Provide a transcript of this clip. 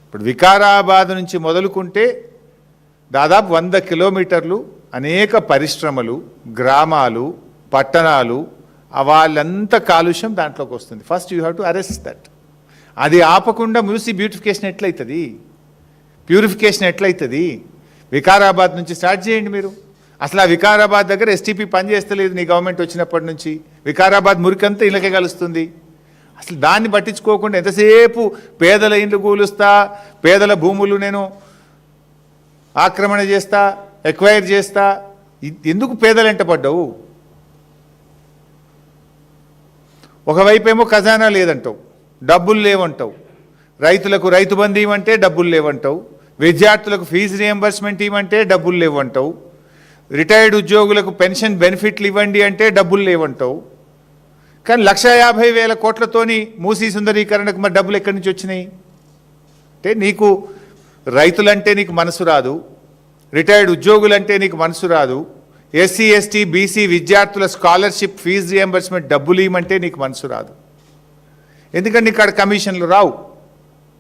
ఇప్పుడు వికారాబాద్ నుంచి మొదలుకుంటే దాదాపు 100 కిలోమీటర్లు అనేక పరిశ్రమలు, గ్రామాలు, పట్టణాలు, వాళ్ళంతా కాలుష్యం దాంట్లోకి వస్తుంది. First you have to arrest that. అది ఆపకుండా మూసి బ్యూటిఫికేషన్ ఎట్లయితుంది, ప్యూరిఫికేషన్ ఎట్లయితుంది? వికారాబాద్ నుంచి స్టార్ట్ చేయండి మీరు. అసలు ఆ వికారాబాద్ దగ్గర ఎస్టీపీ పనిచేస్తలేదు నీ గవర్నమెంట్ వచ్చినప్పటి నుంచి. వికారాబాద్ మురికంతా ఇళ్ళకే కలుస్తుంది. అసలు దాన్ని పట్టించుకోకుండా ఎంతసేపు పేదల ఇండ్లు కూలుస్తా, పేదల భూములు నేను ఆక్రమణ చేస్తా, ఎక్వైర్ చేస్తా. ఎందుకు పేదలు ఎంట పడ్డావు? ఒకవైపేమో ఖజానా లేదంటావు, డబ్బులు లేవంటావు. రైతులకు రైతు బంధు ఇవ్వంటే డబ్బులు లేవంటావు. విద్యార్థులకు ఫీజు రియంబర్స్మెంట్ ఇవ్వంటే డబ్బులు లేవంటావు. రిటైర్డ్ ఉద్యోగులకు పెన్షన్ బెనిఫిట్లు ఇవ్వండి అంటే డబ్బులు లేవంటావు. కానీ 1,50,000 కోట్లతోని మూసీ సుందరీకరణకు మరి డబ్బులు ఎక్కడి నుంచి వచ్చినాయి? అంటే నీకు రైతులంటే నీకు మనసు రాదు, రిటైర్డ్ ఉద్యోగులంటే నీకు మనసు రాదు, ఎస్సీ ఎస్టీ బీసీ విద్యార్థుల స్కాలర్షిప్ ఫీజు రియంబర్స్మెంట్ డబ్బులు ఇవ్వమంటే నీకు మనసు రాదు. ఎందుకంటే ఇక్కడ కమిషన్లు రావు.